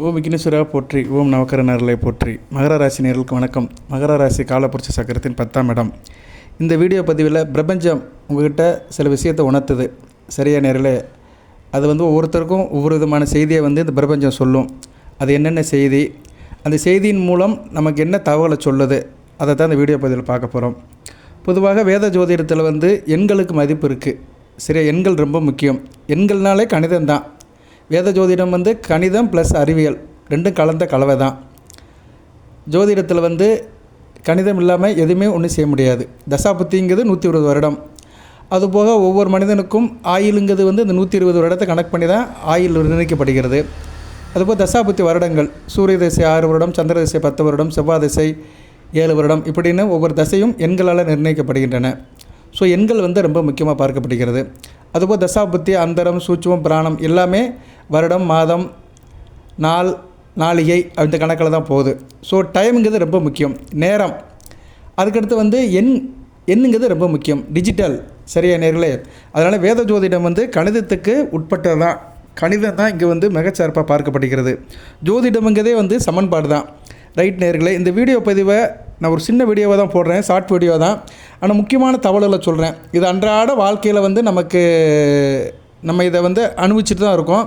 ஓம் விக்னேஸ்வரா போற்றி, ஓம் நவக்கரனர்களை போற்றி. மகர ராசி நேயர்களுக்கு வணக்கம். மகர ராசி காலப்புருஷ சக்கரத்தின் 10ஆம் இடம். இந்த வீடியோ பதிவில் பிரபஞ்சம் உங்கள்கிட்ட சில விஷயத்தை உணர்த்துது. சரியா நேயர்களே? அது ஒவ்வொருத்தருக்கும் ஒவ்வொரு விதமான செய்தியை இந்த பிரபஞ்சம் சொல்லும். அது என்னென்ன செய்தி, அந்த செய்தியின் மூலம் நமக்கு என்ன தகவலை சொல்லுது, அதை தான் இந்த வீடியோ பதிவில் பார்க்க போகிறோம். பொதுவாக வேத ஜோதிடத்தில் எண்களுக்கு மதிப்பு இருக்குது. சரியா? எண்கள் ரொம்ப முக்கியம். எண்கள்னாலே கணிதம் தான். வேத ஜோதிடம் கணிதம் ப்ளஸ் அறிவியல் ரெண்டும் கலந்த கலவை தான். ஜோதிடத்தில் கணிதம் இல்லாமல் எதுவுமே ஒன்றும் செய்ய முடியாது. தசாபுத்திங்கிறது 120 வருடம். அதுபோக ஒவ்வொரு மனிதனுக்கும் ஆயுளுங்கிறது இந்த 120 வருடத்தை கணக்கு பண்ணி தான் ஆயுள் நிர்ணயிக்கப்படுகிறது. அதுபோல் தசாபுத்தி வருடங்கள், சூரிய திசை 6 வருடம், சந்திர திசை 10 வருடம், செவ்வாய் திசை 7 வருடம், இப்படின்னு ஒவ்வொரு திசையும் எண்களால் நிர்ணயிக்கப்படுகின்றன. ஸோ எண்கள் ரொம்ப முக்கியமாக பார்க்கப்படுகிறது. அதுபோல் தசாபுத்தி, அந்தரம், சூட்சுமம், பிராணம் எல்லாமே வருடம், மாதம், நாள், நாளிகை அந்த கணக்கில் தான் போகுது. ஸோ டைமுங்கிறது ரொம்ப முக்கியம். நேரம், அதுக்கடுத்து எண்ணுங்கிறது ரொம்ப முக்கியம். டிஜிட்டல். சரியா நேர்களே? அதனால் வேத ஜோதிடம் கணிதத்துக்கு உட்பட்டது தான். கணிதம் தான் இங்கே மிகச்சிறப்பாக பார்க்கப்படுகிறது. ஜோதிடம்ங்கிறதே சமன்பாடு தான். ரைட் நேர்களே, இந்த வீடியோ பதிவை நான் ஒரு சின்ன வீடியோவாக தான் போடுறேன், ஷார்ட் வீடியோ தான். ஆனால் முக்கியமான தகவல்களை சொல்கிறேன். இது அன்றாட வாழ்க்கையில் நமக்கு நம்ம இதை அனுபவிச்சுட்டு தான் இருக்கோம்.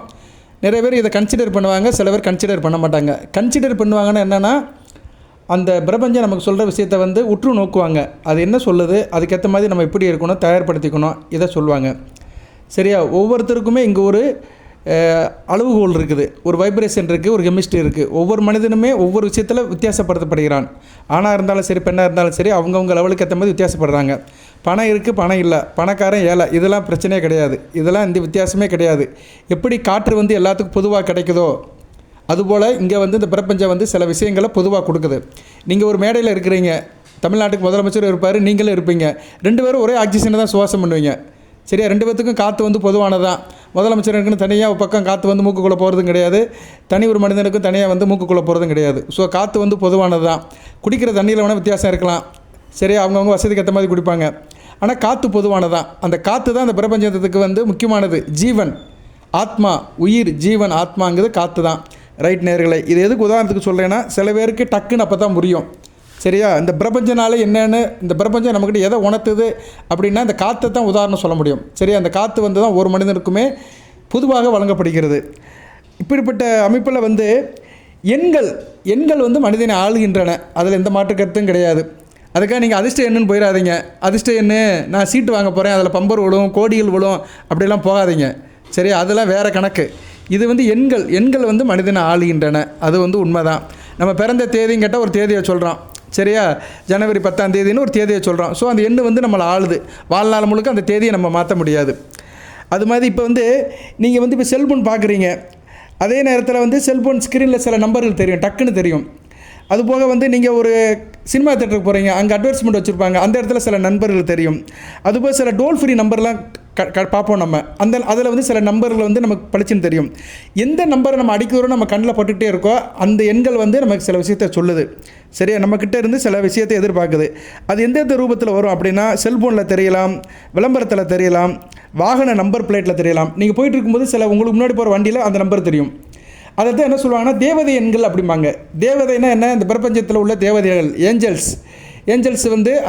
நிறைய பேர் இதை கன்சிடர் பண்ணுவாங்க, சில பேர் கன்சிடர் பண்ண மாட்டாங்க. கன்சிடர் பண்ணுவாங்கன்னா என்னென்னா, அந்த பிரபஞ்சம் நமக்கு சொல்கிற விஷயத்தை உற்று நோக்குவாங்க. அது என்ன சொல்லுது, அதுக்கேற்ற மாதிரி நம்ம எப்படி இருக்கணும், தயார்படுத்திக்கணும், இதை சொல்லுவாங்க. சரியா? ஒவ்வொருத்தருக்குமே இங்கே ஒரு அளவுகோல் இருக்குது, ஒரு வைப்ரேஷன் இருக்குது, ஒரு கெமிஸ்ட்ரி இருக்குது. ஒவ்வொரு மனிதனுமே ஒவ்வொரு விஷயத்தில் வித்தியாசப்படுத்தப்படுகிறான். ஆணாக இருந்தாலும் சரி, பெண்ணாக இருந்தாலும் சரி, அவங்கவுங்க லெவலுக்கு ஏற்ற மாதிரி வித்தியாசப்படுறாங்க. பணம் இருக்குது, பணம் இல்லை, பணக்காரன் ஏழை, இதெல்லாம் பிரச்சனையே கிடையாது. இதெல்லாம் இந்த வித்தியாசமே கிடையாது. எப்படி காற்று எல்லாத்துக்கும் பொதுவாக கிடைக்குதோ அதுபோல் இங்கே இந்த பிரபஞ்சம் சில விஷயங்களை பொதுவாக கொடுக்குது. நீங்கள் ஒரு மேடையில் இருக்கிறீங்க, தமிழ்நாட்டுக்கு முதலமைச்சர் இருப்பார், நீங்களும் இருப்பீங்க. 2 பேரும் ஒரே ஆக்சிஜனை தான் சுவாசம் பண்ணுவீங்க. சரியா? 2 பேத்துக்கும் காற்று பொதுவானதான். முதலமைச்சருக்குன்னு தனியாக ஒரு பக்கம் காற்று மூக்குக்குள்ளே போகிறதும் கிடையாது, தனி ஒரு மனிதனுக்கும் தனியாக மூக்குக்குள்ளே போகிறதும் கிடையாது. ஸோ காற்று பொதுவானது தான். குடிக்கிற தண்ணியில் வேணால் வித்தியாசம் இருக்கலாம். சரியா? அவங்கவுங்க வசதிக்கு ஏற்ற மாதிரி குடிப்பாங்க. ஆனால் காற்று பொதுவானதான். அந்த காற்று தான் அந்த பிரபஞ்சத்துக்கு முக்கியமானது. ஜீவன், ஆத்மா, உயிர், ஜீவன், ஆத்மாங்கிறது காற்று தான். ரைட் நேயர்களே, இது எதுக்கு உதாரணத்துக்கு சொல்கிறேன்னா, சில பேருக்கு டக்குன்னு அப்போ தான் புரியும். சரியா? இந்த பிரபஞ்சனால என்னென்னு, இந்த பிரபஞ்சம் நம்மக்கிட்ட எதை உணர்த்துது அப்படின்னா இந்த காற்றை தான் உதாரணம் சொல்ல முடியும். சரியா? அந்த காற்று தான் ஒரு மனிதனுக்குமே பொதுவாக வழங்கப்படுகிறது. இப்படிப்பட்ட அமைப்பில் எண்கள் மனிதனை ஆளுகின்றன. அதில் எந்த மாற்று கருத்தும் கிடையாது. அதுக்காக நீங்கள் அதிர்ஷ்ட எண்ணுன்னு போயிடாதீங்க. அதிர்ஷ்ட எண்ணு, நான் சீட்டு வாங்க போகிறேன், அதில் பம்பர் விழும், கோடிகள் விழும், அப்படிலாம் போகாதீங்க. சரியா? அதெல்லாம் வேறு கணக்கு. இது எண்கள் மனிதனை ஆளுகின்றன. அது உண்மை தான். நம்ம பிறந்த தேதியும் கேட்டால் ஒரு தேதியை சொல்கிறோம். சரியா? ஜனவரி 10ஆம் தேதின்னு ஒரு தேதியை சொல்கிறோம். ஸோ அந்த எண்ணு நம்மளை ஆளுது. வாழ்நாள் முழுக்க அந்த தேதியை நம்ம மாற்ற முடியாது. அது மாதிரி இப்போ நீங்கள் இப்போ செல்ஃபோன் பார்க்குறீங்க. அதே நேரத்தில் செல்ஃபோன் ஸ்க்ரீனில் சில நம்பர்கள் தெரியும், டக்குன்னு தெரியும். அதுபோக நீங்கள் ஒரு சினிமா தேட்டருக்கு போகிறீங்க, அங்கே அட்வர்டைஸ்மெண்ட் வச்சுருப்பாங்க, அந்த இடத்துல சில நண்பர்கள் தெரியும். அதுபோக சில டோல் ஃப்ரீ நம்பர்லாம் பார்ப்போம் நம்ம. அதில் சில நம்பர்கள் நமக்கு பளிச்சுன்னு தெரியும். எந்த நம்பரை நம்ம அடிக்கிறோம் நம்ம கண்ணில் பட்டுக்கிட்டே இருக்கோ அந்த எண்கள் நமக்கு சில விஷயத்தை சொல்லுது. சரியா? நம்மக்கிட்ட இருந்து சில விஷயத்தை எதிர்பார்க்குது. அது எந்தெந்த ரூபத்தில் வரும் அப்படின்னா, செல்ஃபோனில் தெரியலாம், விளம்பரத்தில் தெரியலாம், வாகன நம்பர் பிளேட்டில் தெரியலாம். நீங்கள் போயிட்டு இருக்கும்போது உங்களுக்கு முன்னாடி போகிற வண்டியில் அந்த நம்பர் தெரியும். அதை தான் என்ன சொல்லுவாங்கன்னா தேவதை எண்கள் அப்படிம்பாங்க. தேவதைனா என்ன? இந்த பிரபஞ்சத்தில் உள்ள தேவதைகள், ஏஞ்சல்ஸ்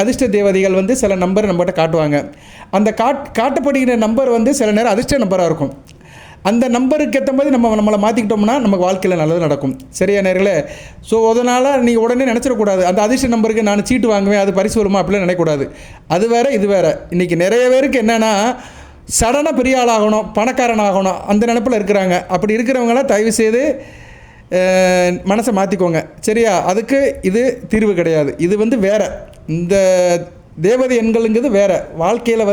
அதிர்ஷ்ட தேவதைகள் சில நம்பர் நம்மகிட்ட காட்டுவாங்க. அந்த காட்டப்படுகிற நம்பர் சில நேரம் அதிர்ஷ்ட நம்பராக இருக்கும். அந்த நம்பருக்கு ஏற்ற மாதிரி நம்மளை மாற்றிக்கிட்டோம்னா நமக்கு வாழ்க்கையில் நல்லது நடக்கும். சரியா நேர்களே? ஸோ அதனால் நீங்கள் உடனே நினச்சிடக்கூடாது, அந்த அதிர்ஷ்ட நம்பருக்கு நான் சீட்டு வாங்குவேன், அது பரிசு வருமா அப்படிலாம் நினைக்கக்கூடாது. அது வேறு, இது வேறு. இன்றைக்கி நிறைய பேருக்கு என்னென்னா, சடனாக பெரிய ஆளாகணும், பணக்காரன் ஆகணும், அந்த நினைப்பில் இருக்கிறாங்க. அப்படி இருக்கிறவங்களாம் தயவுசெய்து மனசை மாற்றிக்கோங்க. சரியா? அதுக்கு இது தீர்வு கிடையாது. இது வேறு. இந்த தேவதை எண்களுங்கிறது வேறு. வாழ்க்கையில்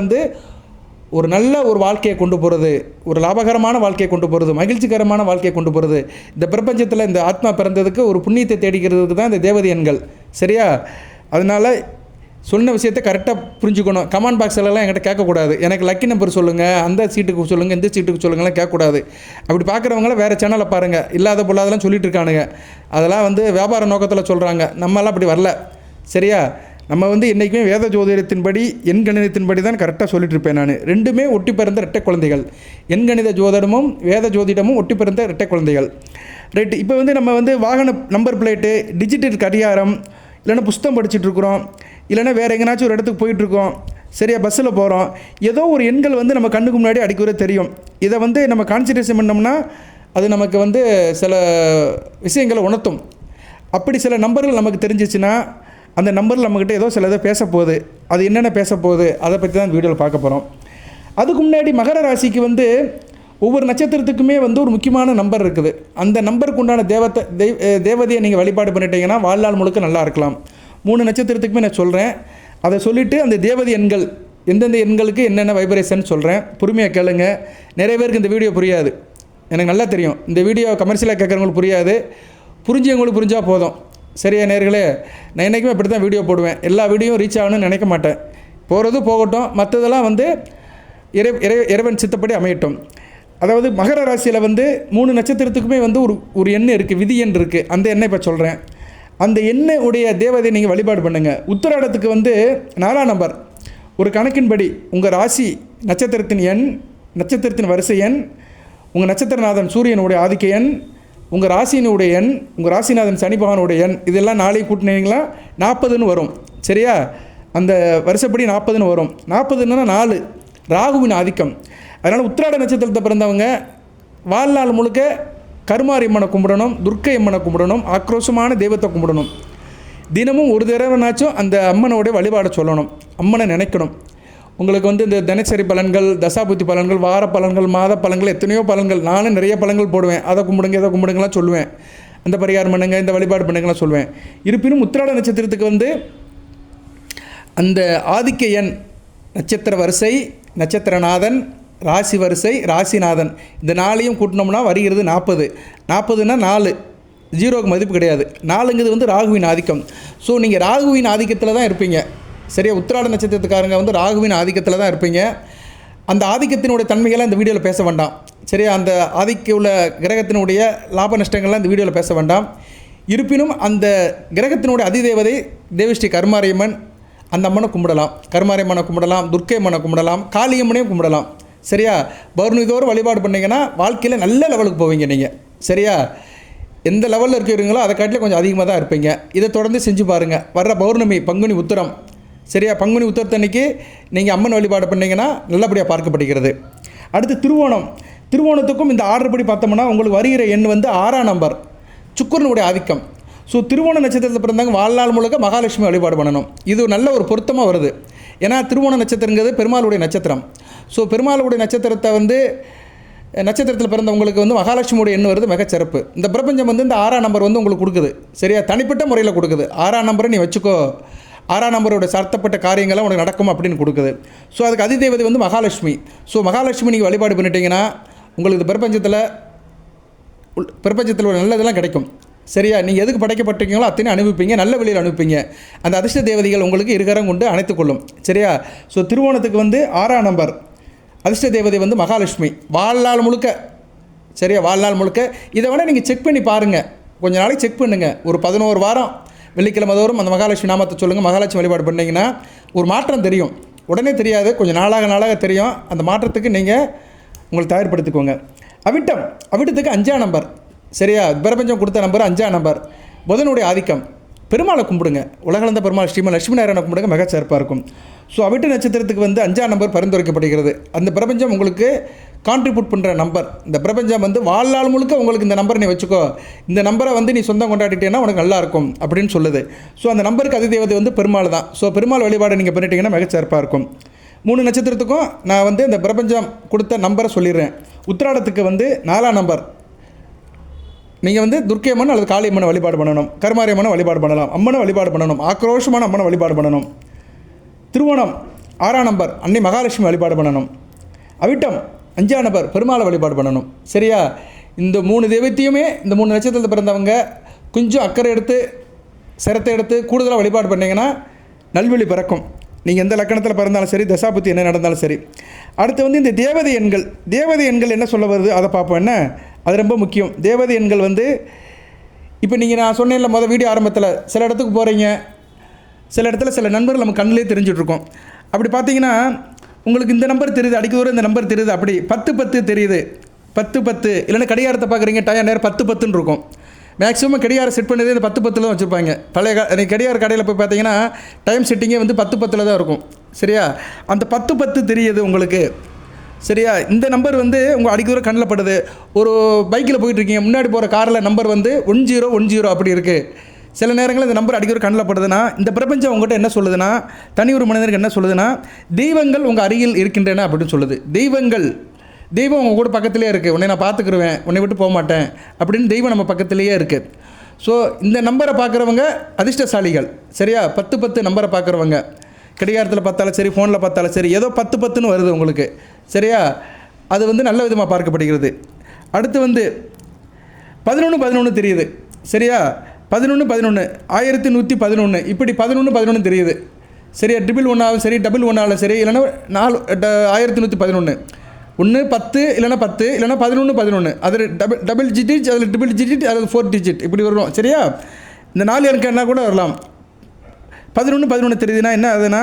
ஒரு நல்ல ஒரு வாழ்க்கையை கொண்டு போகிறது, ஒரு லாபகரமான வாழ்க்கையை கொண்டு போகிறது, மகிழ்ச்சிகரமான வாழ்க்கையை கொண்டு போகிறது. இந்த பிரபஞ்சத்தில் இந்த ஆத்மா பிறந்ததுக்கு ஒரு புண்ணியத்தை தேடிக்கிறதுக்கு தான் இந்த தேவதை எண்கள். சரியா? அதனால் சொன்ன விஷயத்தை கரெக்டாக புரிஞ்சுக்கணும். கமெண்ட் பாக்ஸ்லலாம் என்கிட்ட கேட்கக்கூடாது, எனக்கு லக்கி நம்பர் சொல்லுங்கள், அந்த சீட்டுக்கு சொல்லுங்கள், இந்த சீட்டுக்கு சொல்லுங்கள்லாம் கேட்கக்கூடாது. அப்படி பார்க்குறவங்களாம் வேறு சேனலை பாருங்கள். இல்லாத பொல்லாதெல்லாம் சொல்லிட்டு இருக்கானுங்க. அதெல்லாம் வியாபார நோக்கத்தில் சொல்கிறாங்க. நம்மளாம் அப்படி வரல. சரியா? நம்ம வந்து என்றைக்குமே வேத ஜோதிடத்தின்படி எண்கணிதத்தின்படி தான் கரெக்டாக சொல்லிட்டு இருப்பேன் நான். ரெண்டுமே ஒட்டி பிறந்த இரட்டை குழந்தைகள். எண்கணித ஜோதிடமும் வேத ஜோதிடமும் ஒட்டி பிறந்த இரட்டை குழந்தைகள். ரைட்டு. இப்போ வந்து நம்ம வந்து வாகன நம்பர் பிளேட்டு, டிஜிட்டல் கடிகாரம், இல்லைன்னா புஸ்தகம் படிச்சுட்ருக்குறோம், இல்லைன்னா வேறு எங்கேனாச்சும் ஒரு இடத்துக்கு போயிட்டுருக்கோம், சரியா பஸ்ஸில் போகிறோம், ஏதோ ஒரு எண்கள் வந்து நம்ம கண்ணுக்கு முன்னாடி அடிக்கடி தெரியும். இதை வந்து நம்ம கான்சன்ட்ரேஷன் பண்ணோம்னா அது நமக்கு வந்து சில விஷயங்களை உணர்த்தும். அப்படி சில நம்பர்கள் நமக்கு தெரிஞ்சிச்சுன்னா அந்த நம்பரில் நம்மக்கிட்ட ஏதோ சில இதை பேச போகுது. அது என்னென்ன பேச போகுது அதை பற்றி தான் இந்த வீடியோவில் பார்க்க போகிறோம். அதுக்கு முன்னாடி மகர ராசிக்கு வந்து ஒவ்வொரு நட்சத்திரத்துக்குமே வந்து ஒரு முக்கியமான நம்பர் இருக்குது. அந்த நம்பருக்கு உண்டான தேவதையை நீங்கள் வழிபாடு பண்ணிட்டீங்கன்னா வாழ்நாள் முழுக்க நல்லா இருக்கலாம். 3 நட்சத்திரத்துக்குமே நான் சொல்கிறேன். அதை சொல்லிவிட்டு அந்த தேவதை எண்கள் எந்தெந்த எண்களுக்கு என்னென்ன வைப்ரேஷன் சொல்கிறேன், பொறுமையாக கேளுங்க. நிறைய பேருக்கு இந்த வீடியோ புரியாது, எனக்கு நல்லா தெரியும். இந்த வீடியோ கமர்ஷியலாக கேட்குறவங்களுக்கு புரியாது, புரிஞ்சவங்களுக்கு புரிஞ்சால் போதும். சரியா நேர்களே? நான் என்றைக்குமே அப்படி தான் வீடியோ போடுவேன். எல்லா வீடியோவும் ரீச் ஆகணும்னு நினைக்க மாட்டேன். போகிறது போகட்டும், மற்றதெல்லாம் வந்து இறைவன் சித்தப்படி அமையட்டும். அதாவது மகர ராசியில் வந்து 3 நட்சத்திரத்துக்குமே வந்து ஒரு எண் இருக்குது, விதி எண் இருக்குது. அந்த எண்ணை இப்போ சொல்கிறேன். அந்த எண்ணை உடைய தேவதை நீங்கள் வழிபாடு பண்ணுங்கள். உத்திராடத்துக்கு வந்து 4ஆம் நம்பர். ஒரு கணக்கின்படி உங்கள் ராசி நட்சத்திரத்தின் எண், நட்சத்திரத்தின் வரிசை எண், உங்கள் நட்சத்திரநாதன் சூரியனுடைய ஆதிக்க எண், உங்கள் ராசியினுடைய எண், உங்கள் ராசிநாதன் சனி பகவானுடைய எண், இதெல்லாம் நாளைக்கு கூட்டினீங்களா 40ன்னு வரும். சரியா? அந்த வருஷப்படி 40ன்னு வரும். 40ன்னா 4 ராகுவின் ஆதிக்கம். அதனால் உத்திராட நட்சத்திரத்தை பிறந்தவங்க வாழ்நாள் முழுக்க கருமாரி அம்மனை கும்பிடணும், துர்க்கை அம்மனை கும்பிடணும், ஆக்ரோஷமான தெய்வத்தை கும்பிடணும். தினமும் ஒரு தடவைனாச்சும் அந்த அம்மனோடைய வழிபாடை சொல்லணும், அம்மனை நினைக்கணும். உங்களுக்கு வந்து இந்த தினசரி பலன்கள், தசாபுத்தி பலன்கள், வார பலன்கள், மாத பலன்கள், எத்தனையோ பலன்கள், நானும் நிறைய பலன்கள் போடுவேன். அதை கும்பிடுங்க இதை கும்பிடுங்கலாம் சொல்லுவேன். அந்த பரிகாரம் பண்ணுங்கள், இந்த வழிபாடு பண்ணுங்கலாம் சொல்லுவேன். இருப்பினும் உத்திராட நட்சத்திரத்துக்கு வந்து அந்த ஆதிக்க எண், நட்சத்திர வரிசை, நட்சத்திரநாதன், ராசி வரிசை, ராசிநாதன், இந்த 4ஐயும் கூட்டினோம்னா வருகிறது 40. 40ன்னா 4, ஜீரோவுக்கு மதிப்பு கிடையாது. 4ங்கிறது வந்து ராகுவின் ஆதிக்கம். ஸோ நீங்கள் ராகுவின் ஆதிக்கத்தில் தான் இருப்பீங்க. சரியா? உத்திராட நட்சத்திரத்துக்காரங்க வந்து ராகுவின் ஆதிக்கத்தில் தான் இருப்பீங்க. அந்த ஆதிக்கத்தினுடைய தன்மைகள்லாம் இந்த வீடியோவில் பேச வேண்டாம். சரியா? அந்த ஆதிக்க உள்ள கிரகத்தினுடைய லாப நஷ்டங்கள்லாம் இந்த வீடியோவில் பேச வேண்டாம். இருப்பினும் அந்த கிரகத்தினுடைய அதிதேவதை தேவஸ்ரீ கருமாரியம்மன், அந்த அம்மனை கும்பிடலாம். கருமாரியம்மனை கும்பிடலாம், துர்க்கை அம்மனை கும்பிடலாம், காளியம்மனையும் கும்பிடலாம். சரியா? பௌர்ணமிதோறும் வழிபாடு பண்ணிங்கன்னா வாழ்க்கையில் நல்ல லெவலுக்கு போவீங்க நீங்கள். சரியா? எந்த லெவலில் இருக்கிறீங்களோ அதை காட்டிலே கொஞ்சம் அதிகமாக தான் இருப்பீங்க. இதை தொடர்ந்து செஞ்சு பாருங்கள். வர்ற பௌர்ணமி பங்குனி உத்திரம். சரியா? பங்குனி உத்திரத்தன்னைக்கு நீங்கள் அம்மன் வழிபாடு பண்ணிங்கன்னா நல்லபடியாக பார்க்கப்படுகிறது. அடுத்து திருவோணம். திருவோணத்துக்கும் இந்த ஆர்டர் படி பார்த்தோம்னா உங்களுக்கு வருகிற எண் வந்து 6ஆம் நம்பர், சுக்கிரனுடைய ஆதிக்கம். ஸோ திருவோண நட்சத்திரத்தில் பிறந்தாங்க வாழ்நாள் முழுக்க மகாலட்சுமி வழிபாடு பண்ணணும். இது நல்ல ஒரு பொருத்தமாக வருது. ஏன்னா திருவோண நட்சத்திரங்கிறது பெருமாளுடைய நட்சத்திரம். ஸோ பெருமாளுடைய நட்சத்திரத்தை வந்து நட்சத்திரத்தில் பிறந்தவங்களுக்கு வந்து மகாலட்சுமியோட எண் வருது மிகச்சிறப்பு. இந்த பிரபஞ்சம் வந்து இந்த 6ஆம் நம்பர் வந்து உங்களுக்கு கொடுக்குது. சரியா? தனிப்பட்ட முறையில் கொடுக்குது. 6ஆம் நம்பரை நீ வச்சுக்கோ, 6ஆம் நம்பரோட சர்த்தப்பட்ட காரியங்கள்லாம் உனக்கு நடக்கும் அப்படின்னு கொடுக்குது. ஸோ அதுக்கு அதிதேவதை வந்து மகாலட்சுமி. ஸோ மகாலட்சுமி நீங்கள் வழிபாடு பண்ணிட்டீங்கன்னா உங்களுக்கு பிரபஞ்சத்தில் ஒரு நல்லதெல்லாம் கிடைக்கும். சரியா? நீங்கள் எதுக்கு படைக்கப்பட்டிருக்கீங்களோ அத்தனையும் அனுபவிப்பீங்க, நல்ல வழியில் அனுபவிப்பீங்க. அந்த அதிர்ஷ்ட தேவதைகள் உங்களுக்கு இருகரம் கொண்டு அணைத்துக்கொள்ளும். சரியா? ஸோ திருவோணத்துக்கு வந்து 6ஆம் நம்பர் அதிர்ஷ்ட தேவதை வந்து மகாலட்சுமி வாழ்நாள் முழுக்க. சரியா? வாழ்நாள் முழுக்க. இதை வேணால் நீங்கள் செக் பண்ணி பாருங்கள். கொஞ்சம் நாளைக்கு செக் பண்ணுங்கள். ஒரு 11 வாரம் வெள்ளிக்கிழமை தோறும் அந்த மகாலட்சுமி நாமத்தை சொல்லுங்கள். மகாலட்சுமி வழிபாடு பண்ணிங்கன்னா ஒரு மாற்றம் தெரியும். உடனே தெரியாது, கொஞ்சம் நாளாக தெரியும். அந்த மாற்றத்துக்கு நீங்கள் உங்களை தயார்படுத்திக்கோங்க. அவிட்டத்துக்கு 5ஆம் நம்பர். சரியா? பிரபஞ்சம் கொடுத்த நம்பர் 5ஆம் நம்பர். புதனுடைய ஆதிக்கம். பெருமாளை கும்பிடுங்க. உலகளந்த பெருமாள் ஸ்ரீமன் லட்சுமி நாராயணனை கும்பிடுங்க, மிக சிறப்பாக இருக்கும். ஸோ அவிட்ட நட்சத்திரத்துக்கு வந்து 5ஆம் நம்பர் பரிந்துரைக்கப்படுகிறது. அந்த பிரபஞ்சம் உங்களுக்கு கான்ட்ரிபியூட் பண்ணுற நம்பர். இந்த பிரபஞ்சம் வந்து வாழ்நாள் முழுக்க உங்களுக்கு இந்த நம்பரை நீ வச்சுக்கோ, இந்த நம்பரை வந்து நீ சொந்தம் கொண்டாடிட்டேன்னா உனக்கு நல்லாயிருக்கும் அப்படின்னு சொல்லுது. ஸோ அந்த நம்பருக்கு அதிதேவதை வந்து பெருமாள் தான். ஸோ பெருமாள் வழிபாடு நீங்கள் பண்ணிட்டீங்கன்னா மிக சிறப்பாக இருக்கும். 3 நட்சத்திரத்துக்கும் நான் வந்து இந்த பிரபஞ்சம் கொடுத்த நம்பரை சொல்லிடுறேன். உத்திராடத்துக்கு வந்து 4ஆம் நம்பர். நீங்கள் வந்து துர்க்கை அம்மன் அல்லது காளி அம்மனை வழிபாடு பண்ணணும், கருமாரி அம்மனை வழிபாடு பண்ணலாம், அம்மனை வழிபாடு பண்ணணும், ஆக்ரோஷமான அம்மனை வழிபாடு பண்ணணும். திருவோணம் 6ஆம் நம்பர் அன்னை மகாலட்சுமி வழிபாடு பண்ணணும். அவிட்டம் 5ஆம் நம்பர் பெருமாளை வழிபாடு பண்ணணும். சரியா? இந்த 3 தெய்வத்தையுமே இந்த 3 நட்சத்திரத்தில் பிறந்தவங்க கொஞ்சம் அக்கறை எடுத்து சிரத்தை எடுத்து கூடுதலாக வழிபாடு பண்ணிங்கன்னா நல்வழி பிறக்கும். நீங்கள் எந்த லக்கணத்தில் பிறந்தாலும் சரி, தசாபுத்தி என்ன நடந்தாலும் சரி. அடுத்து வந்து இந்த தேவதை எண்கள் என்ன சொல்ல வருது அதை பார்ப்போம். என்ன அது ரொம்ப முக்கியம். தேவதை எண்கள் வந்து இப்போ நீங்கள் நான் சொன்னேன்ல வீடியோ ஆரம்பத்தில், சில இடத்துக்கு போகிறீங்க, சில இடத்துல சில நண்பர்கள் நம்ம கண்ணிலே தெரிஞ்சிட்ருக்கோம். அப்படி பார்த்தீங்கன்னா உங்களுக்கு இந்த நம்பர் தெரியுது, அடிக்க தூரம் இந்த நம்பர் தெரியுது, அப்படி 10 தெரியுது, 10 இல்லைன்னா கடிகாரத்தை பார்க்குறீங்க, நேரம் 10 இருக்கும். மேக்ஸிமம் கடிகாரம் செட் பண்ணதே இந்த 10 தான் வச்சுருப்பாங்க. பழைய கடிகார கடையில் போய் பார்த்தீங்கன்னா டைம் செட்டிங்கே வந்து 10 தான் இருக்கும். சரியா, அந்த 10 தெரியுது உங்களுக்கு. சரியா, இந்த நம்பர் வந்து உங்கள் அடிக்க தூரம் கண்ணில் படுது. ஒரு பைக்கில் போயிட்டுருக்கீங்க, முன்னாடி போகிற காரில் நம்பர் வந்து 1010 அப்படி இருக்குது. சில நேரங்களில் இந்த நம்பர் அடிக்க ஒரு கண்ணில் படுதுன்னா இந்த பிரபஞ்சம் உங்கள்கிட்ட என்ன சொல்லுதுன்னா, தனி ஒரு மனிதனுக்கு என்ன சொல்லுதுன்னா, தெய்வங்கள் உங்கள் அருகில் இருக்கின்றன அப்படின்னு சொல்லுது. தெய்வம் உங்கள் கூட பக்கத்துலேயே இருக்குது, உன்னை நான் பார்த்துக்குருவேன், உன்னை விட்டு போக மாட்டேன் அப்படின்னு தெய்வம் நம்ம பக்கத்துலேயே இருக்குது. ஸோ இந்த நம்பரை பார்க்குறவங்க அதிர்ஷ்டசாலிகள். சரியா, 10 நம்பரை பார்க்குறவங்க கடிகாரத்தில் பார்த்தாலும் சரி, ஃபோனில் பார்த்தாலும் சரி, ஏதோ 10 வருது உங்களுக்கு. சரியா, அது வந்து நல்ல விதமாக பார்க்கப்படுகிறது. அடுத்து வந்து 11 தெரியுது. சரியா, 11 1111 இப்படி 11 தெரியுது. சரியா, 111 சரி, 111 சரி, இல்லைன்னா 1111 1 10 இல்லைன்னா 10 இல்லைன்னா 11 அது டபுள் டிஜிட், அதில் ட்ரிபிள் டிஜிட், அதில் 4 டிஜிட் இப்படி வரும். சரியா, இந்த 4 இலக்கம்னா கூட வரலாம். 11 தெரியுதுன்னா என்ன ஆகுதுன்னா,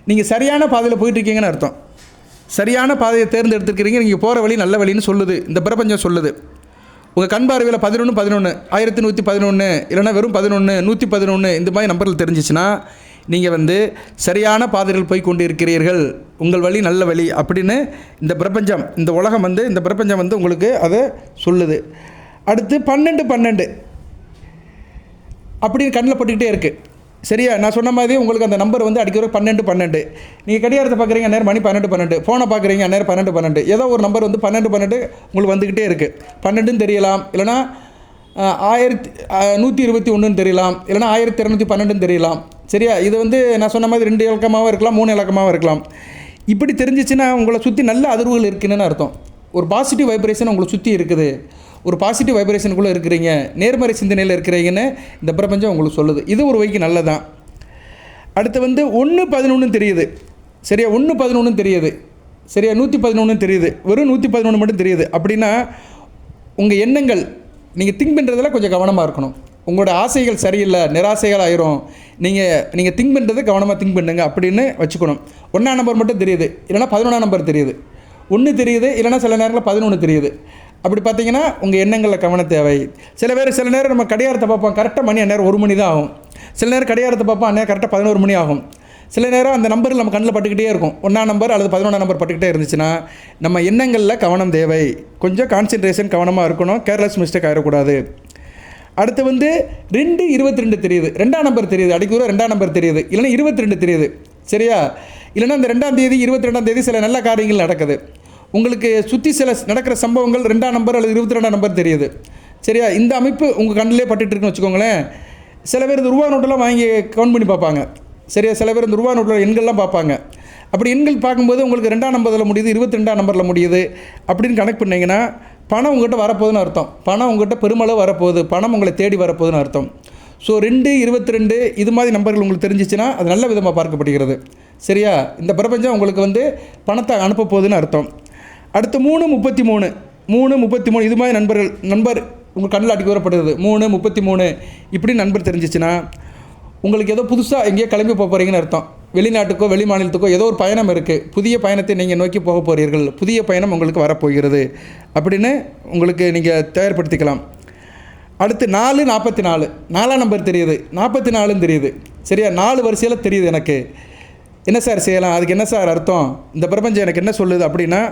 நீங்கள் சரியான பாதையில் போயிட்டுருக்கீங்கன்னு அர்த்தம். சரியான பாதையை தேர்ந்தெடுத்துருக்கிறீங்க, நீங்கள் போகிற வழி நல்ல வழின்னு சொல்லுது, இந்த பிரபஞ்சம் சொல்லுது. உங்கள் கண் பார்வையில் 11 1111 இல்லைனா வெறும் 11 111 இந்த மாதிரி நம்பர்கள் தெரிஞ்சிச்சுன்னா நீங்கள் வந்து சரியான பாதையில் போய் கொண்டு இருக்கிறீர்கள், உங்கள் வழி நல்ல வழி அப்படின்னு இந்த பிரபஞ்சம், இந்த உலகம் வந்து, இந்த பிரபஞ்சம் வந்து உங்களுக்கு அதை சொல்லுது. அடுத்து 12 அப்படின்னு கண்ணில் பட்டுக்கிட்டே இருக்குது. சரியா, நான் சொன்ன மாதிரி உங்களுக்கு அந்த நம்பர் வந்து அடிக்கிற 12 நீங்கள் கடிகாரத்தை பார்க்குறீங்க, நேரம் மணி 12 ஃபோனை பார்க்குறீங்க, நேரம் 12 ஏதோ ஒரு நம்பர் வந்து 12 உங்களுக்கு வந்துக்கிட்டே இருக்குது. 12 தெரியலாம், இல்லைனா 1121 தெரியலாம், இல்லைனா 1212 தெரியலாம். சரியா, இது வந்து நான் சொன்ன மாதிரி 2 இலக்கமாகவும் இருக்கலாம், 3 இலக்கமாகவும் இருக்கலாம். இப்படி தெரிஞ்சிச்சுன்னா உங்களை சுற்றி நல்ல அதிர்வுகள் இருக்குன்னு அர்த்தம். ஒரு பாசிட்டிவ் வைப்ரேஷன் உங்களை சுற்றி இருக்குது, ஒரு பாசிட்டிவ் வைப்ரேஷனுக்குள்ளே இருக்கிறீங்க, நேர்மறை சிந்தனையில் இருக்கிறீங்கன்னு இந்த பிரபஞ்சம் உங்களுக்கு சொல்லுது. இது ஒரு வகைக்கு நல்லதான். அடுத்து வந்து 111 தெரியுது. சரியா, 111 தெரியுது. சரியா, 111 தெரியுது, வெறும் 111 மட்டும் தெரியுது. அப்படின்னா உங்கள் எண்ணங்கள், நீங்கள் திங்க் பண்ணுறதில் கொஞ்சம் கவனமாக இருக்கணும். உங்களோட ஆசைகள் சரியில்லை, நிராசைகள் ஆயிரும். நீங்கள் திங்க் பண்ணுறது கவனமாக திங்க் பண்ணுங்க அப்படின்னு வச்சுக்கணும். 1ஆம் நம்பர் மட்டும் தெரியுது, இல்லைனா 11ஆம் நம்பர் தெரியுது, 1 தெரியுது, இல்லைனா சில நேரங்களில் 11 தெரியுது. அப்படி பார்த்தீங்கன்னா உங்கள் எண்ணங்களில் கவனம் தேவை. சில நேரம் நம்ம கடிகாரத்தை பார்ப்போம், கரெக்டாக மணி அந்நேரம் 1 மணி தான் ஆகும். சில நேரம் கடிகாரத்தை பார்ப்போம், அந்நேரம் கரெக்டாக 11 மணி ஆகும். சில நேரம் அந்த நம்பர் நம்ம கண்ணில் பட்டுக்கிட்டே இருக்கும். 1ஆம் நம்பர் அல்லது 11ஆம் நம்பர் பட்டுக்கிட்டே இருந்துச்சுன்னா நம்ம எண்ணங்களில் கவனம் தேவை, கொஞ்சம் கான்சன்ட்ரேஷன் கவனமாக இருக்கணும், கேர்லெஸ் மிஸ்டேக் ஆகிடக்கூடாது. அடுத்து வந்து 22 தெரியுது, 2ஆம் நம்பர் தெரியுது, அடிக்கூட 2ஆம் நம்பர் தெரியுது, இல்லைன்னா 22 தெரியுது. சரியா, இல்லைன்னா அந்த 2ஆம் தேதி 22ஆம் தேதி சில நல்ல காரியங்கள் நடக்குது. உங்களுக்கு சுற்றி சில நடக்கிற சம்பவங்கள் 2ஆம் நம்பர் அல்லது 22ஆம் நம்பர் தெரியுது. சரியா, இந்த அமைப்பு உங்கள் கண்ணிலே பட்டுட்டு இருக்குன்னு வச்சுக்கோங்களேன். சில பேர் இந்த ரூபா நோட்டெல்லாம் வாங்கி கவுண்ட் பண்ணி பார்ப்பாங்க. சரியா, சில பேர் இந்த ரூபா நோட்டில் எண்கள்லாம் பார்ப்பாங்க. அப்படி எண்கள் பார்க்கும்போது உங்களுக்கு 2ஆம் நம்பரில் முடியுது, 22ஆம் நம்பரில் முடியுது அப்படின்னு கனெக்ட் பண்ணிங்கன்னா பணம் உங்கள்கிட்ட வரப்போகுதுன்னு அர்த்தம். பணம் உங்கள்கிட்ட பெருமளவு வரப்போகுது, பணம் உங்களை தேடி வரப்போகுதுன்னு அர்த்தம். ஸோ 2 22 இது மாதிரி நம்பர்கள் உங்களுக்கு தெரிஞ்சிச்சுன்னா அது நல்ல விதமாக பார்க்கப்படுகிறது. சரியா, இந்த பிரபஞ்சம் உங்களுக்கு வந்து பணத்தை அனுப்ப போகுதுன்னு அர்த்தம். அடுத்து 333 இது மாதிரி நம்பர் உங்கள் கண்ணில் அடிக்க வரப்படுது. 333 இப்படி நண்பர் தெரிஞ்சிச்சுன்னா உங்களுக்கு ஏதோ புதுசாக எங்கேயோ கிளம்பி போக போகிறீங்கன்னு அர்த்தம். வெளிநாட்டுக்கோ வெளி மாநிலத்துக்கோ ஏதோ ஒரு பயணம் இருக்குது, புதிய பயணத்தை நீங்கள் நோக்கி போக போகிறீர்கள், புதிய பயணம் உங்களுக்கு வரப்போகிறது அப்படின்னு உங்களுக்கு நீங்கள் தயார்படுத்திக்கலாம். அடுத்து 444 4ஆம் நம்பர் தெரியுது, 44 தெரியுது. சரியா, 4 வரிசையில் தெரியுது. எனக்கு என்ன சார் செய்யலாம், அதுக்கு என்ன சார் அர்த்தம், இந்த பிரபஞ்சம் எனக்கு என்ன சொல்லுது அப்படின்னா,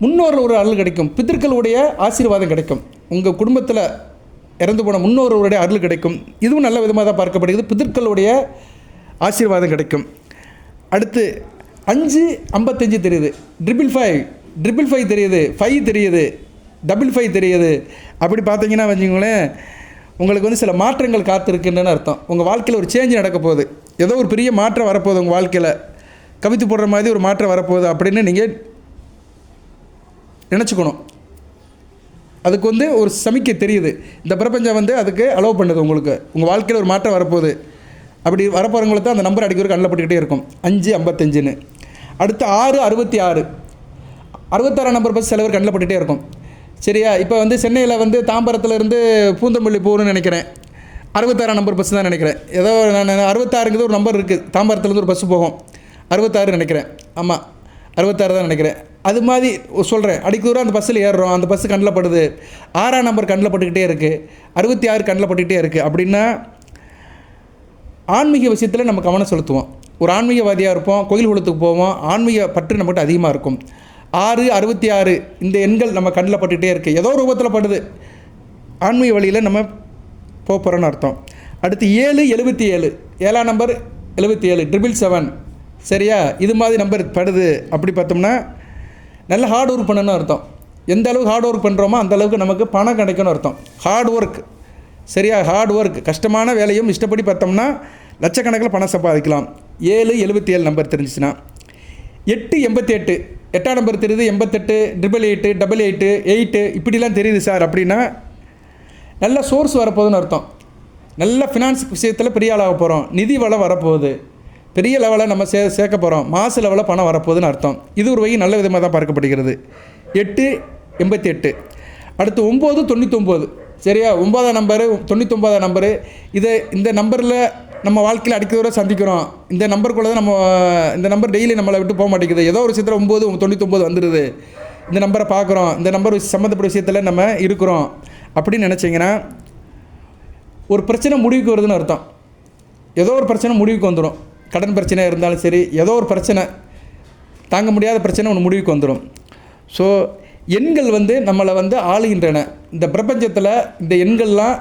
முன்னோர்கள் ஒரு அருள் கிடைக்கும், பித்தர்களுடைய ஆசீர்வாதம் கிடைக்கும், உங்கள் குடும்பத்தில் இறந்து போன முன்னோர்களுடைய அருள் கிடைக்கும். இதுவும் நல்ல விதமாக தான் பார்க்கப்படுகிறது, பித்தர்களுடைய ஆசீர்வாதம் கிடைக்கும். அடுத்து 555 தெரியுது, 555 தெரியுது, 5 தெரியுது, 55 தெரியுது. அப்படி பார்த்தீங்கன்னா வச்சுக்கோங்களேன், உங்களுக்கு வந்து சில மாற்றங்கள் காத்திருக்குன்னு அர்த்தம். உங்கள் வாழ்க்கையில் ஒரு சேஞ்ச் நடக்க போகுது, ஏதோ ஒரு பெரிய மாற்றம் வரப்போகுது, உங்கள் வாழ்க்கையில் கவித்து போடுற மாதிரி ஒரு மாற்றம் வரப்போகுது அப்படின்னு நீங்கள் நினச்சிக்கணும். அதுக்கு வந்து ஒரு சமிக்கை தெரியுது, இந்த பிரபஞ்சம் வந்து அதுக்கு அலோவ் பண்ணுது. உங்களுக்கு உங்கள் வாழ்க்கையில் ஒரு மாற்றம் வரப்போகுது, அப்படி வரப்போகிறவங்களுக்கு தான் அந்த நம்பர் அடிக்கிற கண்ணில் பட்டுக்கிட்டே இருக்கும் 555. அடுத்து 666 66ஆம் நம்பர் பற்றி சில பேர் கண்ணில் பட்டுக்கிட்டே இருக்கும். சரியா, இப்போ வந்து சென்னையில் வந்து தாம்பரத்தில் இருந்து பூந்தமல்லி போகணும்னு நினைக்கிறேன். 66 நம்பர் பஸ்ஸு தான் நினைக்கிறேன். ஏதோ நான் 66ங்கிறது ஒரு நம்பர் இருக்குது, தாம்பரத்துலேருந்து ஒரு பஸ்ஸு போகும், 66 நினைக்கிறேன். ஆமாம் 66 தான் நினைக்கிறேன். அது மாதிரி சொல்கிறேன், அடிக்கூட அந்த பஸ்ஸில் ஏறுறோம், அந்த பஸ்ஸு கண்ணில் படுது, 6ஆம் நம்பர் கண்ணில் பட்டுக்கிட்டே இருக்குது, 66 கண்ணில் பட்டுக்கிட்டே இருக்குது. அப்படின்னா ஆன்மீக விஷயத்தில் நம்ம கவனம் செலுத்துவோம். ஒரு ஆன்மீகவாதியாக இருப்போம், கோயில் குளத்துக்கு போவோம், ஆன்மீக பற்று நம்மகிட்ட அதிகமாக இருக்கும். 6, 66 இந்த எண்கள் நம்ம கண்ணில் பட்டுக்கிட்டே இருக்குது, ஏதோ ரூபத்தில் படுது, ஆன்மீக வழியில் நம்ம போகிறோன்னு அர்த்தம். அடுத்து 7, 77 7ஆம் நம்பர் 77 777 சரியா? இது மாதிரி நம்பர் படுது. அப்படி பார்த்தோம்னா நல்ல ஹார்ட் ஒர்க் பண்ணணும்னு அர்த்தம். எந்த அளவுக்கு ஹார்ட் ஒர்க் பண்ணுறோமோ அந்த அளவுக்கு நமக்கு பணம் கிடைக்கணும்னு அர்த்தம். ஹார்ட் ஒர்க் சரியா? ஹார்ட் ஒர்க், கஷ்டமான வேலையும் இஷ்டப்படி பார்த்தோம்னா லட்சக்கணக்கில் பணம் சம்பாதிக்கலாம். 7, 77 நம்பர் தெரிஞ்சிச்சுன்னா. 8, 88 8ஆம் நம்பர் தெரியுது, 88 888 88 8 இப்படிலாம் தெரியுது சார். அப்படின்னா நல்ல சோர்ஸ் வரப்போகுதுன்னு அர்த்தம். நல்ல ஃபினான்ஸ் விஷயத்தில் பெரிய ஆளாக போகிறோம், நிதி வளம் வரப்போகுது, பெரிய லெவலில் நம்ம சேர்க்க போகிறோம், மாசு லெவலில் பணம் வரப்போகுதுன்னு அர்த்தம். இது ஒரு வகை நல்ல விதமாக தான் பார்க்கப்படுகிறது. 8, 88 அடுத்து 9, 99 சரியா? 9ஆம் நம்பரு 99ஆம் நம்பரு. இந்த நம்பரில் நம்ம வாழ்க்கையில் அடிக்கிறவரை சந்திக்கிறோம். இந்த நம்பருக்குள்ளே தான் இந்த நம்பர் டெய்லி நம்மளை விட்டு போக மாட்டேங்குது. ஏதோ ஒரு விஷயத்தில் 9, 99 வந்துடுது. இந்த நம்பரை பார்க்குறோம், இந்த நம்பர் சம்மந்தப்பட்ட விஷயத்தில் நம்ம இருக்கிறோம் அப்படின்னு நினச்சிங்கன்னா ஒரு பிரச்சனை முடிவுக்கு வருதுன்னு அர்த்தம். ஏதோ ஒரு பிரச்சனை முடிவுக்கு வந்துடும். கடன் பிரச்சனையாக இருந்தாலும் சரி, ஏதோ ஒரு பிரச்சனை, தாங்க முடியாத பிரச்சனை ஒன்று முடிவுக்கு வந்துடும். ஸோ எண்கள் நம்மளை ஆளுகின்றன. இந்த பிரபஞ்சத்தில் இந்த எண்கள்லாம்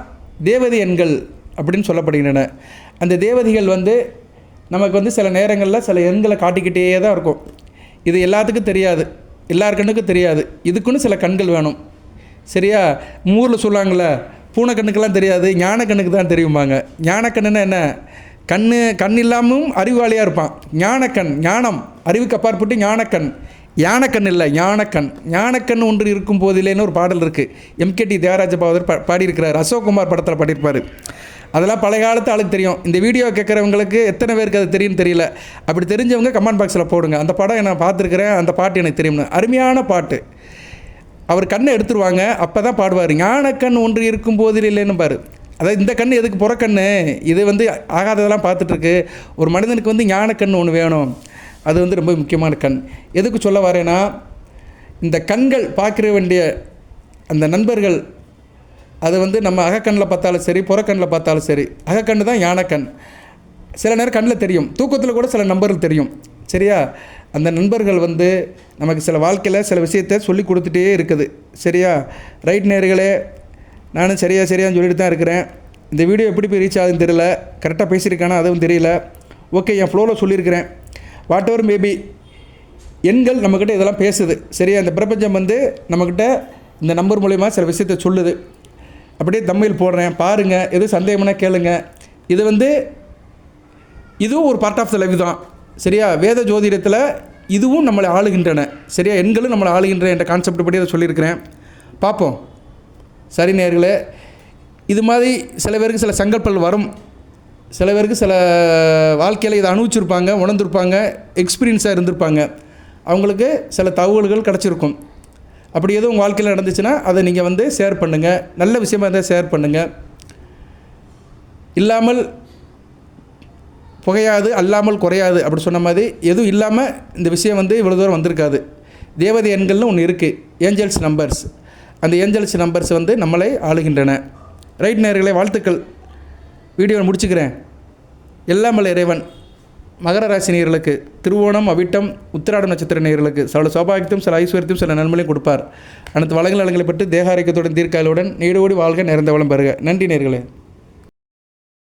தேவதை எண்கள் அப்படின்னு சொல்லப்படுகின்றன. அந்த தேவதைகள் நமக்கு சில நேரங்களில் சில எண்களை காட்டிக்கிட்டே தான் இருக்கும். இது எல்லாத்துக்கும் தெரியாது, எல்லார் கண்ணுக்கும் தெரியாது. இதுக்குன்னு சில கண்கள் வேணும் சரியா? ஊரில் சொல்லுவாங்களே, பூனை கண்ணுக்கெல்லாம் தெரியாது, ஞான கண்ணுக்கு தான் தெரியுமாங்க. ஞான கண்ணுன்னா என்ன? கண் இல்லாமல் அறிவாளியாக இருப்பான். ஞானக்கண், ஞானம், அறிவுக்கு அப்பாற்பட்டு ஞானக்கண். யானைக்கண் இல்லை, ஞானக்கண். ஞானக்கண் ஒன்று இருக்கும் போதிலேன்னு ஒரு பாடல் இருக்குது. எம்கேடி தியாகராஜ பாகவதர் பாடியிருக்கிறார், அசோக்குமார் படத்தில் பாடியிருப்பார். அதெல்லாம் பழைய காலத்து ஆளுக்கு தெரியும். இந்த வீடியோ கேட்குறவங்களுக்கு எத்தனை பேருக்கு அது தெரியும்னு தெரியல. அப்படி தெரிஞ்சவங்க கமெண்ட் பாக்ஸில் போடுங்க. அந்த படம் நான் பார்த்துருக்குறேன், அந்த பாட்டு எனக்கு தெரியும்னு. அருமையான பாட்டு. அவர் கண்ணை எடுத்துருவாங்க, அப்போ தான் பாடுவார், ஞானக்கண் ஒன்று இருக்கும் போதில் இல்லைன்னு பாரு. அதாவது இந்த கண் எதுக்கு, புறக்கண்ணு, இது ஆகாததெல்லாம் பார்த்துட்ருக்கு. ஒரு மனிதனுக்கு ஞானக்கண் ஒன்று வேணும். அது ரொம்ப முக்கியமான கண். எதுக்கு சொல்ல வரேன்னா, இந்த கண்கள் பார்க்குற வேண்டிய அந்த நண்பர்கள், அது நம்ம அகக்கண்ணில் பார்த்தாலும் சரி, புறக்கண்ணில் பார்த்தாலும் சரி, அகக்கண்ணு தான் ஞானக்கண். சில நேரம் கண்ணில் தெரியும், தூக்கத்தில் கூட சில நண்பர்கள் தெரியும் சரியா? அந்த நண்பர்கள் நமக்கு சில வாழ்க்கையில் சில விஷயத்தை சொல்லி கொடுத்துட்டே இருக்குது சரியா? ரைட் நேர்களே, நானும் சரியான்னு சொல்லிட்டு தான் இருக்கிறேன். இந்த வீடியோ எப்படி போய் ரீச் ஆகுதுன்னு தெரியல, கரெக்டாக பேசியிருக்கானா அதுவும் தெரியல. ஓகே, என் ஃப்ளோவில் சொல்லியிருக்கிறேன். வாட் எவர் மேபி, எண்கள் நம்மக்கிட்ட இதெல்லாம் பேசுது சரியா? இந்த பிரபஞ்சம் நம்மக்கிட்ட இந்த நம்பர் மூலிமா சில விஷயத்தை சொல்லுது. அப்படியே தம்மையில் போடுறேன் பாருங்கள், எது சந்தேகம்னா கேளுங்க. இது இதுவும் ஒரு பார்ட் ஆஃப் த லைஃப் தான் சரியா? வேத ஜோதிடத்தில் இதுவும் நம்மளை ஆளுகின்றன சரியா? எண்களும் நம்மளை ஆளுகின்றன என்ற கான்செப்ட் படி அதை சொல்லியிருக்கிறேன். பார்ப்போம் சரி நேயர்களே. இது மாதிரி சில பேருக்கு சில சங்கல்பங்கள் வரும், சில பேருக்கு சில வாழ்க்கையில் இதை அனுபவிச்சிருப்பாங்க, உணர்ந்திருப்பாங்க, எக்ஸ்பீரியன்ஸாக இருந்திருப்பாங்க. அவங்களுக்கு சில தகவல்கள் கிடச்சிருக்கும். அப்படி எதுவும் உங்கள் வாழ்க்கையில் நடந்துச்சுன்னா அதை நீங்கள் ஷேர் பண்ணுங்கள். நல்ல விஷயமாக இருந்தால் ஷேர் பண்ணுங்கள். இல்லாமல் புகையாது, அல்லாமல் குறையாது அப்படி சொன்ன மாதிரி எதுவும் இல்லாமல் இந்த விஷயம் இவ்வளோ தூரம் வந்திருக்காது. தேவதை எண்கள்னு ஒன்று இருக்குது, ஏஞ்சல்ஸ் நம்பர்ஸ். அந்த ஏஞ்சல்ஸ் நம்பர்ஸ் நம்மளை ஆளுகின்றன. ரைட் நேயர்களே, வாழ்த்துக்கள். வீடியோவை முடிச்சுக்கிறேன். எல்லாமல்ல இறைவன் மகர ராசி நேயர்களுக்கு, திருவோணம், அவிட்டம், உத்திராடம் நட்சத்திர நேயர்களுக்கு சில சௌபாகியத்தையும் சில ஐஸ்வர்யத்தையும் சில நன்மையும் கொடுப்பார். அனைத்து வளங்கள் நலங்களை பற்றி தேக ஆரோக்கியத்துடன் தீர்க்காயலுடன் நீடோடி வாழ்க, நிறைந்த வளம் பெறுக. நன்றி நேயர்களே.